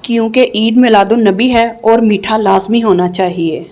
क्योंकि ईद मिलादुन नबी है और मीठा लाजमी होना चाहिए।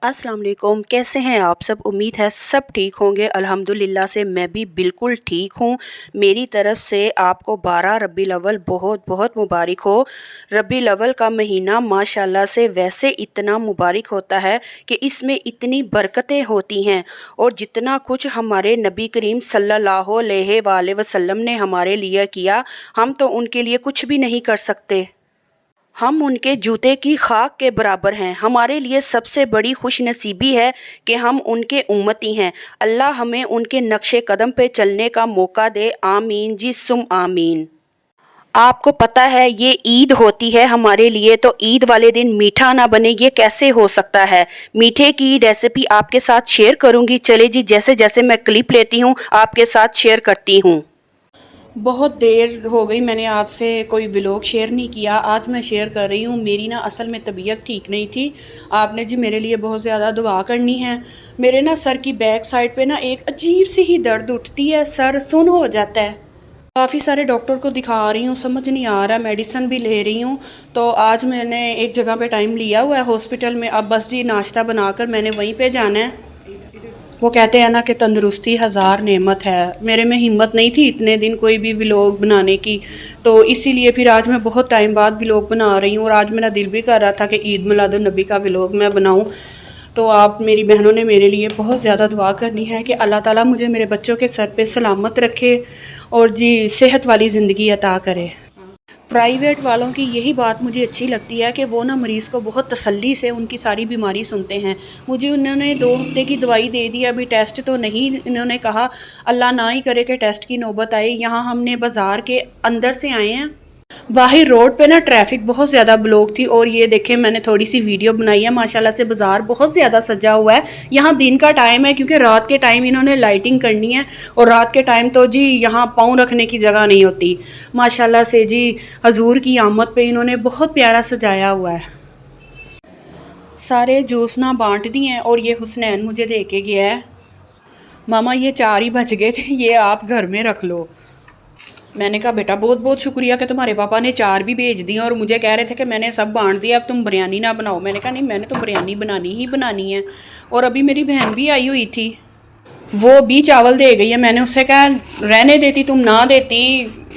अस्सलाम वालेकुम, कैसे हैं आप सब। उम्मीद है सब ठीक होंगे। अल्हम्दुलिल्लाह से मैं भी बिल्कुल ठीक हूँ। मेरी तरफ़ से आपको 12 रबीउल अव्वल बहुत बहुत मुबारक हो। रबीउल अव्वल का महीना माशाल्लाह से वैसे इतना मुबारक होता है कि इसमें इतनी बरकतें होती हैं और जितना कुछ हमारे नबी करीम सल्लल्लाहु अलैहि वसल्लम ने हमारे लिए किया, हम तो उनके लिए कुछ भी नहीं कर सकते। हम उनके जूते की खाक के बराबर हैं। हमारे लिए सबसे बड़ी खुशनसीबी है कि हम उनके उम्मती हैं। अल्लाह हमें उनके नक्शे कदम पे चलने का मौका दे। आमीन जी सुम आमीन। आपको पता है ये ईद होती है हमारे लिए, तो ईद वाले दिन मीठा ना बने ये कैसे हो सकता है। मीठे की रेसिपी आपके साथ शेयर करूँगी। चले जी, जैसे जैसे मैं क्लिप लेती हूँ आपके साथ शेयर करती हूँ। बहुत देर हो गई मैंने आपसे कोई व्लॉग शेयर नहीं किया। आज मैं शेयर कर रही हूँ। मेरी ना असल में तबीयत ठीक नहीं थी। आपने जी मेरे लिए बहुत ज़्यादा दुआ करनी है। मेरे ना सर की बैक साइड पे ना एक अजीब सी ही दर्द उठती है, सर सुन्न हो जाता है। काफ़ी सारे डॉक्टर को दिखा रही हूँ, समझ नहीं आ रहा, मेडिसिन भी ले रही हूँ। तो आज मैंने एक जगह पे टाइम लिया हुआ है हॉस्पिटल में। अब बस जी नाश्ता बनाकर मैंने वहीं पे जाना है। वो कहते हैं ना कि तंदुरुस्ती हज़ार नेमत है। मेरे में हिम्मत नहीं थी इतने दिन कोई भी व्लॉग बनाने की, तो इसीलिए फिर आज मैं बहुत टाइम बाद व्लॉग बना रही हूँ। और आज मेरा दिल भी कर रहा था कि ईद मिलादुन नबी का व्लॉग मैं बनाऊँ। तो आप मेरी बहनों ने मेरे लिए बहुत ज़्यादा दुआ करनी है कि अल्लाह ताला मुझे मेरे बच्चों के सर पे सलामत रखे और जी सेहत वाली ज़िंदगी अता करे। प्राइवेट वालों की यही बात मुझे अच्छी लगती है कि वो ना मरीज़ को बहुत तसल्ली से उनकी सारी बीमारी सुनते हैं। मुझे उन्होंने 2 हफ्ते की दवाई दे दी, अभी टेस्ट तो नहीं। इन्होंने कहा अल्लाह ना ही करे कि टेस्ट की नौबत आए। यहाँ हमने बाज़ार के अंदर से आए हैं। बाहर रोड पे ना ट्रैफिक बहुत ज़्यादा ब्लॉक थी। और ये देखें मैंने थोड़ी सी वीडियो बनाई है। माशाल्लाह से बाज़ार बहुत ज़्यादा सजा हुआ है। यहाँ दिन का टाइम है क्योंकि रात के टाइम इन्होंने लाइटिंग करनी है और रात के टाइम तो जी यहाँ पाँव रखने की जगह नहीं होती। माशाल्लाह से जी हजूर की आमद पे इन्होंने बहुत प्यारा सजाया हुआ है। सारे जूस ना बांट दिए हैं और ये हुसनैन मुझे दे के गया है। मामा ये 4 ही बज गए थे, ये आप घर में रख लो। मैंने कहा बेटा बहुत बहुत शुक्रिया कि तुम्हारे पापा ने 4 भी भेज दिए और मुझे कह रहे थे कि मैंने सब बांट दिया, अब तुम बिरयानी ना बनाओ। मैंने कहा नहीं, मैंने तो बिरयानी बनानी ही बनानी है। और अभी मेरी बहन भी आई हुई थी, वो भी चावल दे गई है। मैंने उससे कहा रहने देती, तुम ना देती,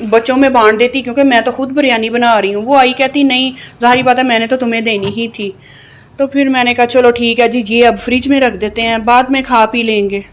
बच्चों में बांट देती, क्योंकि मैं तो खुद बिरयानी बना रही हूँ। वो आई कहती नहीं ज़ाहिर बात है मैंने तो तुम्हें देनी ही थी। तो फिर मैंने कहा चलो ठीक है जी, ये अब फ्रिज में रख देते हैं, बाद में खा पी लेंगे।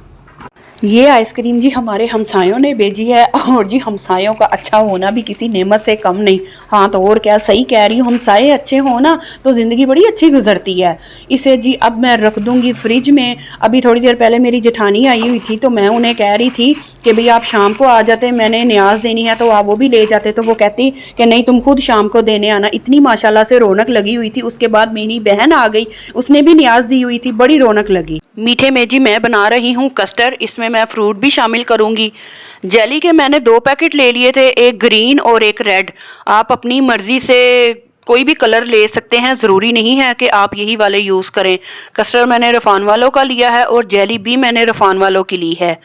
ये आइसक्रीम जी हमारे हमसायों ने भेजी है और जी हमसायों का अच्छा होना भी किसी नेमत से कम नहीं। हाँ तो और क्या, सही कह रही हूँ, हमसाये अच्छे हो ना तो ज़िंदगी बड़ी अच्छी गुजरती है। इसे जी अब मैं रख दूँगी फ्रिज में। अभी थोड़ी देर पहले मेरी जेठानी आई हुई थी तो मैं उन्हें कह रही थी कि भाई आप शाम को आ जाते, मैंने न्याज देनी है, तो आप वो भी ले जाते। तो वो कहती कि नहीं तुम खुद शाम को देने आना। इतनी माशाल्लाह से रौनक लगी हुई थी। उसके बाद मेरी बहन आ गई, उसने भी न्याज दी हुई थी, बड़ी रौनक लगी। मीठे में जी मैं बना रही हूँ कस्टर्ड, इसमें मैं फ्रूट भी शामिल करूँगी। जेली के मैंने 2 पैकेट ले लिए थे, एक ग्रीन और एक रेड। आप अपनी मर्ज़ी से कोई भी कलर ले सकते हैं, ज़रूरी नहीं है कि आप यही वाले यूज़ करें। कस्टर्ड मैंने रफ़ान वालों का लिया है और जेली भी मैंने रफ़ान वालों की ली है।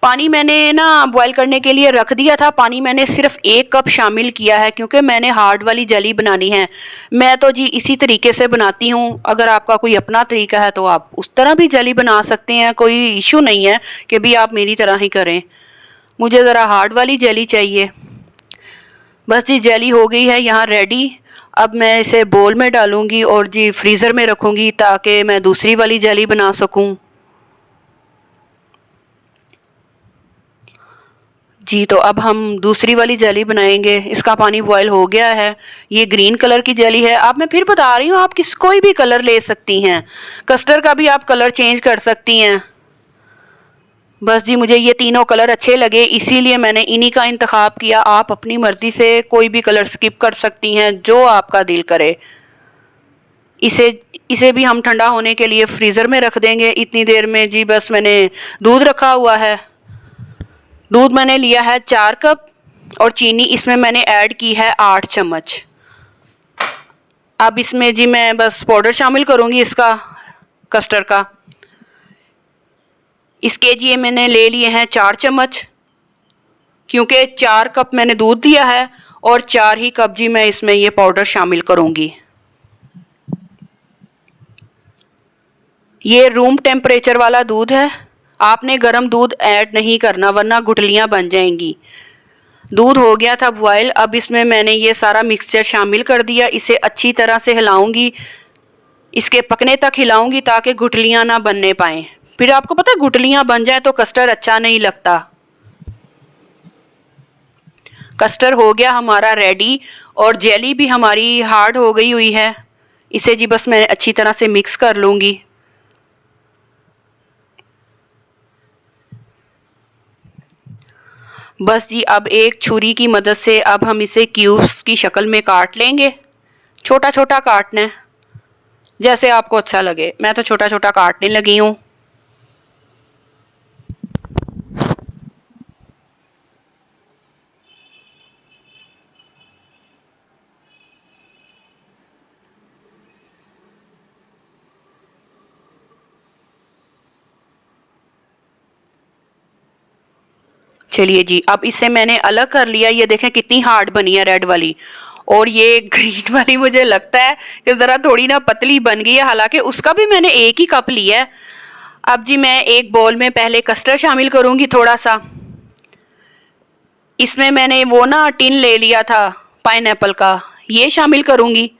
पानी मैंने ना बॉयल करने के लिए रख दिया था। पानी मैंने सिर्फ 1 कप शामिल किया है क्योंकि मैंने हार्ड वाली जेली बनानी है। मैं तो जी इसी तरीके से बनाती हूँ। अगर आपका कोई अपना तरीका है तो आप उस तरह भी जेली बना सकते हैं, कोई इशू नहीं है कि भी आप मेरी तरह ही करें। मुझे ज़रा हार्ड वाली जेली चाहिए। बस जी जेली हो गई है यहाँ रेडी। अब मैं इसे बोल में डालूँगी और जी फ्रीज़र में रखूँगी ताकि मैं दूसरी वाली जेली बना सकूँ। जी तो अब हम दूसरी वाली जेली बनाएंगे। इसका पानी बॉयल हो गया है। ये ग्रीन कलर की जेली है। अब मैं फिर बता रही हूँ, आप कोई भी कलर ले सकती हैं। कस्टर्ड का भी आप कलर चेंज कर सकती हैं। बस जी मुझे ये तीनों कलर अच्छे लगे, इसीलिए मैंने इन्हीं का इंतखाब किया। आप अपनी मर्ज़ी से कोई भी कलर स्किप कर सकती हैं, जो आपका दिल करे। इसे इसे भी हम ठंडा होने के लिए फ्रीज़र में रख देंगे। इतनी देर में जी बस मैंने दूध रखा हुआ है। दूध मैंने लिया है 4 कप और चीनी इसमें मैंने ऐड की है 8 चम्मच। अब इसमें जी मैं बस पाउडर शामिल करूँगी इसका, कस्टर्ड का। इसके जी मैंने ले लिए हैं 4 चम्मच, क्योंकि 4 कप मैंने दूध दिया है और 4 ही कप जी मैं इसमें ये पाउडर शामिल करूँगी। ये रूम टेम्परेचर वाला दूध है, आपने गर्म दूध ऐड नहीं करना वरना गुठलियाँ बन जाएंगी। दूध हो गया था बॉयल। अब इसमें मैंने ये सारा मिक्सचर शामिल कर दिया। इसे अच्छी तरह से हिलाऊंगी, इसके पकने तक हिलाऊंगी ताकि गुठलियाँ ना बनने पाएँ। फिर आपको पता है गुठलियाँ बन जाए तो कस्टर्ड अच्छा नहीं लगता। कस्टर्ड हो गया हमारा रेडी और जेली भी हमारी हार्ड हो गई हुई है। इसे जी बस मैं अच्छी तरह से मिक्स कर लूँगी। बस जी अब एक छुरी की मदद से अब हम इसे क्यूब्स की शक्ल में काट लेंगे। छोटा छोटा काटना है, जैसे आपको अच्छा लगे। मैं तो छोटा छोटा काटने लगी हूँ। चलिए जी अब इसे मैंने अलग कर लिया। ये देखें कितनी हार्ड बनी है रेड वाली, और ये ग्रीन वाली मुझे लगता है कि ज़रा थोड़ी ना पतली बन गई है, हालांकि उसका भी मैंने एक ही कप लिया है। अब जी मैं एक बोल में पहले कस्टर्ड शामिल करूँगी थोड़ा सा। इसमें मैंने वो ना टिन ले लिया था पाइनएप्पल का, ये शामिल करूँगी।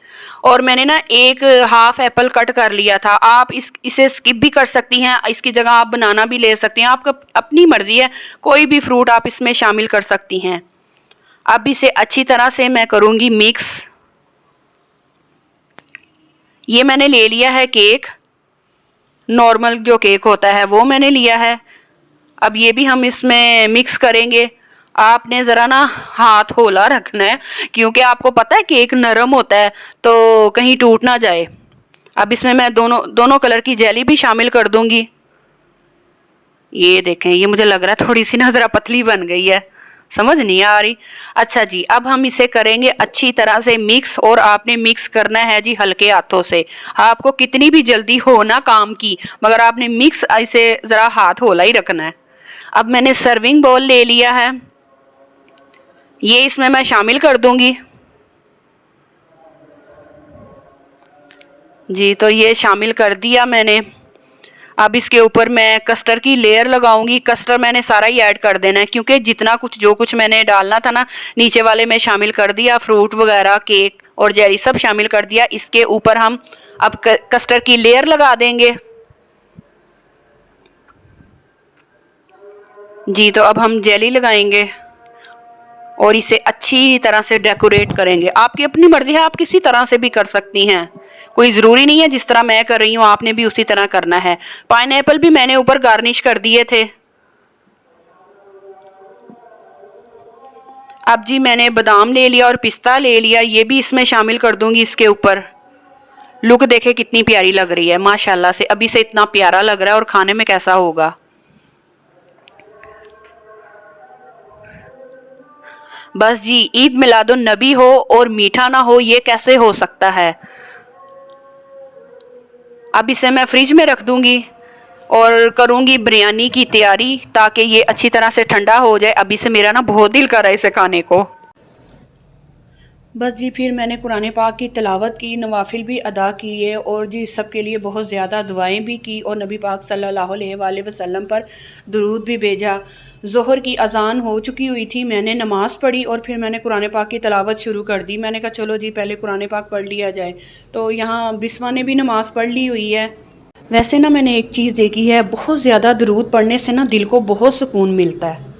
और मैंने ना एक हाफ एप्पल कट कर लिया था। आप इसे स्किप भी कर सकती हैं, इसकी जगह आप बनाना भी ले सकती हैं, आपका अपनी मर्ज़ी है। कोई भी फ्रूट आप इसमें शामिल कर सकती हैं। अब इसे अच्छी तरह से मैं करूँगी मिक्स। ये मैंने ले लिया है केक, नॉर्मल जो केक होता है वो मैंने लिया है। अब ये भी हम इसमें मिक्स करेंगे। आपने ज़रा ना हाथ होला रखना है, क्योंकि आपको पता है केक नरम होता है तो कहीं टूट ना जाए। अब इसमें मैं दोनों कलर की जेली भी शामिल कर दूंगी। ये देखें, ये मुझे लग रहा है थोड़ी सी ना ज़रा पतली बन गई है, समझ नहीं आ रही। अच्छा जी अब हम इसे करेंगे अच्छी तरह से मिक्स, और आपने मिक्स करना है जी हल्के हाथों से। आपको कितनी भी जल्दी हो ना काम की, मगर आपने मिक्स इसे ज़रा हाथ होला ही रखना है। अब मैंने सर्विंग बाउल ले लिया है, ये इसमें मैं शामिल कर दूंगी जी। तो ये शामिल कर दिया मैंने। अब इसके ऊपर मैं कस्टर्ड की लेयर लगाऊंगी। कस्टर्ड मैंने सारा ही ऐड कर देना है, क्योंकि जितना कुछ जो कुछ मैंने डालना था ना नीचे वाले में शामिल कर दिया। फ्रूट वगैरह, केक और जेली सब शामिल कर दिया। इसके ऊपर हम अब कस्टर्ड की लेयर लगा देंगे जी। तो अब हम जेली लगाएंगे और इसे अच्छी तरह से डेकोरेट करेंगे। आपकी अपनी मर्जी है, आप किसी तरह से भी कर सकती हैं, कोई ज़रूरी नहीं है जिस तरह मैं कर रही हूँ आपने भी उसी तरह करना है। पाइनएप्पल भी मैंने ऊपर गार्निश कर दिए थे। अब जी मैंने बादाम ले लिया और पिस्ता ले लिया, ये भी इसमें शामिल कर दूंगी इसके ऊपर। लुक देखे कितनी प्यारी लग रही है माशाल्लाह से। अभी से इतना प्यारा लग रहा है और खाने में कैसा होगा। बस जी ईद मिलादुन नबी हो और मीठा ना हो, ये कैसे हो सकता है। अब इसे मैं फ्रिज में रख दूंगी और करूंगी बिरयानी की तैयारी, ताकि ये अच्छी तरह से ठंडा हो जाए। अभी से मेरा ना बहुत दिल कर रहा है इसे खाने को। बस जी फिर मैंने कुरान पाक की तिलावत की, नवाफिल भी अदा किए और जी सबके लिए बहुत ज़्यादा दुआएं भी की और नबी पाक सल्लल्लाहु अलैहि वसल्लम पर दुरूद भी भेजा। ज़ोहर की अज़ान हो चुकी हुई थी, मैंने नमाज़ पढ़ी और फिर मैंने कुरान पाक की तिलावत शुरू कर दी। मैंने कहा चलो जी पहले कुरान पाक पढ़ लिया जाए। तो यहाँ बिस्मा ने भी नमाज़ पढ़ ली हुई है। वैसे ना मैंने एक चीज़ देखी है, बहुत ज़्यादा दुरूद पढ़ने से ना दिल को बहुत सुकून मिलता है।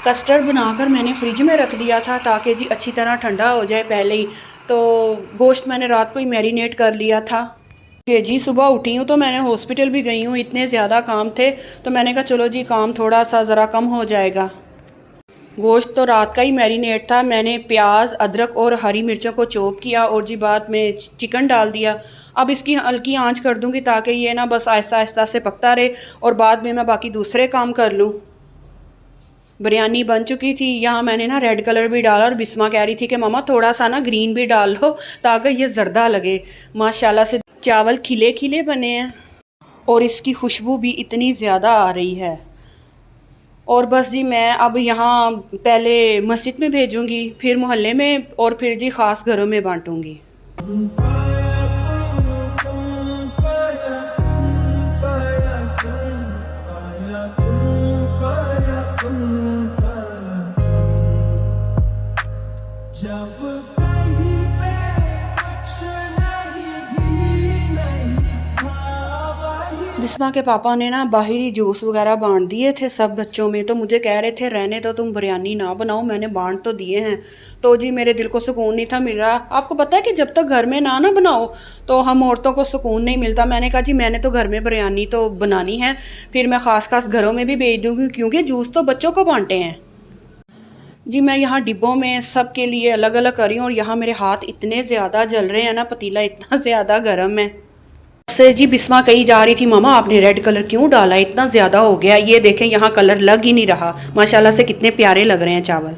कस्टर्ड बनाकर मैंने फ्रिज में रख दिया था ताकि जी अच्छी तरह ठंडा हो जाए पहले ही। तो गोश्त मैंने रात को ही मैरिनेट कर लिया था। ये जी सुबह उठी हूँ तो मैंने हॉस्पिटल भी गई हूँ, इतने ज़्यादा काम थे तो मैंने कहा चलो जी काम थोड़ा सा ज़रा कम हो जाएगा। गोश्त तो रात का ही मैरिनेट था। मैंने प्याज, अदरक और हरी मिर्चों को चॉप किया और जी बाद में चिकन डाल दिया। अब इसकी हल्की आंच कर दूंगी ताकि ये ना बस आहिस्ता आहिस्ता से पकता रहे और बाद में मैं बाकी दूसरे काम कर लूँ। बिरयानी बन चुकी थी। यहाँ मैंने ना रेड कलर भी डाला और बिस्मा कह रही थी कि मामा थोड़ा सा ना ग्रीन भी डाल लो ताकि ये जर्दा लगे। माशाल्लाह से चावल खिले खिले बने हैं और इसकी खुशबू भी इतनी ज़्यादा आ रही है। और बस जी मैं अब यहाँ पहले मस्जिद में भेजूँगी, फिर मोहल्ले में और फिर जी ख़ास घरों में बांटूँगी। बिस्मा के पापा ने ना बाहरी जूस वगैरह बांट दिए थे सब बच्चों में, तो मुझे कह रहे थे रहने तो तुम बिरयानी ना बनाओ, मैंने बांट तो दिए हैं। तो जी मेरे दिल को सुकून नहीं था मिल रहा। आपको पता है कि जब तक घर में ना बनाओ तो हम औरतों को सुकून नहीं मिलता। मैंने कहा जी मैंने तो घर में बिरयानी तो बनानी है, फिर मैं ख़ास घरों में भी भेज दूँगी क्योंकि जूस तो बच्चों को बांटे हैं। जी मैं यहाँ डिब्बों में सब के लिए अलग अलग कर रही हूँ और यहाँ मेरे हाथ इतने ज़्यादा जल रहे हैं ना, पतीला इतना ज़्यादा गर्म है। से जी बिस्मा कही जा रही थी मामा आपने रेड कलर क्यों डाला, इतना ज़्यादा हो गया। ये देखें यहाँ कलर लग ही नहीं रहा। माशाल्लाह से कितने प्यारे लग रहे हैं चावल।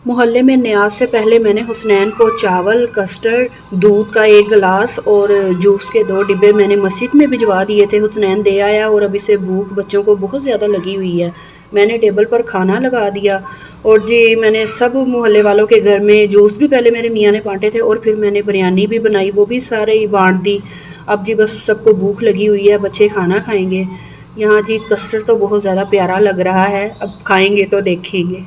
मोहल्ले में न्याज से पहले मैंने हुसनैन को चावल, कस्टर्ड, दूध का 1 गिलास और जूस के 2 डिब्बे मैंने मस्जिद में भिजवा दिए थे। हुसनैन दे आया और अभी से भूख बच्चों को बहुत ज़्यादा लगी हुई है। मैंने टेबल पर खाना लगा दिया और जी मैंने सब मोहल्ले वालों के घर में जूस भी पहले मेरे मियाँ ने बांटे थे और फिर मैंने बिरयानी भी बनाई, वो भी सारे ही बांट दी। अब जी बस सबको भूख लगी हुई है, बच्चे खाना खाएंगे। यहाँ जी कस्टर्ड तो बहुत ज़्यादा प्यारा लग रहा है, अब खाएंगे तो देखेंगे।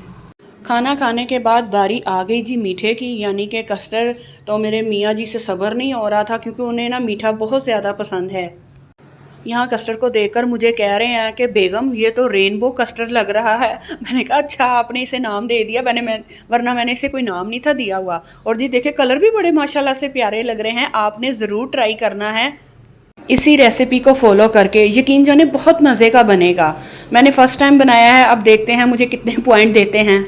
खाना खाने के बाद बारी आ गई जी मीठे की, यानी कि कस्टर्ड। तो मेरे मियाँ जी से सब्र नहीं हो रहा था क्योंकि उन्हें ना मीठा बहुत ज़्यादा पसंद है। यहाँ कस्टर्ड को देखकर मुझे कह रहे हैं कि बेगम ये तो रेनबो कस्टर्ड लग रहा है। मैंने कहा अच्छा आपने इसे नाम दे दिया, वरना मैंने इसे कोई नाम नहीं था दिया हुआ। और जी देखे कलर भी बड़े माशाल्लाह से प्यारे लग रहे हैं। आपने ज़रूर ट्राई करना है इसी रेसिपी को फॉलो करके, यकीन जाने बहुत मज़े का बनेगा। मैंने फ़र्स्ट टाइम बनाया है, अब देखते हैं मुझे कितने पॉइंट देते हैं।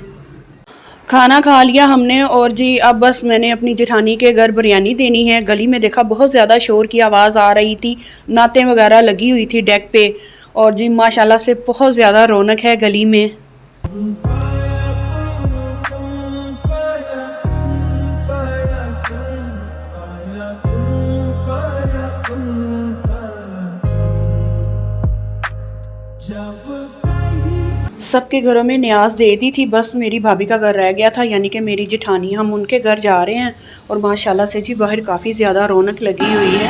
खाना खा लिया हमने और जी अब बस मैंने अपनी जेठानी के घर बिरयानी देनी है। गली में देखा बहुत ज़्यादा शोर की आवाज़ आ रही थी, नातें वगैरह लगी हुई थी डेक पे और जी माशाल्लाह से बहुत ज़्यादा रौनक है गली में। सबके घरों में न्याज दे दी थी, बस मेरी भाभी का घर रह गया था, यानी कि मेरी जेठानी। हम उनके घर जा रहे हैं और माशाल्लाह से जी बाहर काफ़ी ज़्यादा रौनक लगी हुई है।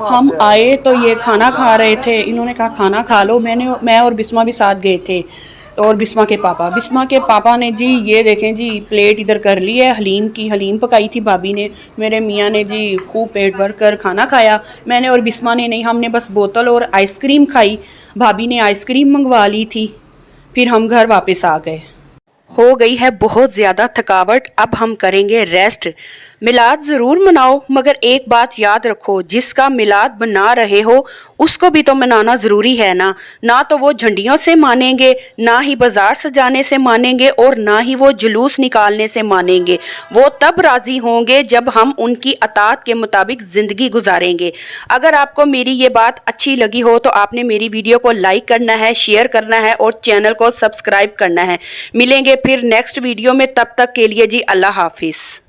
हम आए तो ये खाना खा रहे थे, इन्होंने कहा खाना खा लो। मैं और बिस्मा भी साथ गए थे और बिस्मा के पापा ने जी ये देखें जी प्लेट इधर कर ली है हलीम की। हलीम पकाई थी भाभी ने। मेरे मियाँ ने जी खूब पेट भर कर खाना खाया। मैंने और बिस्मा ने नहीं, हमने बस बोतल और आइसक्रीम खाई। भाभी ने आइसक्रीम मंगवा ली थी, फिर हम घर वापस आ गए। हो गई है बहुत ज़्यादा थकावट, अब हम करेंगे रेस्ट। मिलाद ज़रूर मनाओ, मगर एक बात याद रखो, जिसका मिलाद मना रहे हो उसको भी तो मनाना ज़रूरी है ना। ना तो वो झंडियों से मानेंगे, ना ही बाज़ार सजाने से मानेंगे और ना ही वो जुलूस निकालने से मानेंगे। वो तब राज़ी होंगे जब हम उनकी अतात के मुताबिक ज़िंदगी गुजारेंगे। अगर आपको मेरी ये बात अच्छी लगी हो तो आपने मेरी वीडियो को लाइक करना है, शेयर करना है और चैनल को सब्सक्राइब करना है। मिलेंगे फिर नेक्स्ट वीडियो में, तब तक के लिए जी अल्लाह हाफिज़।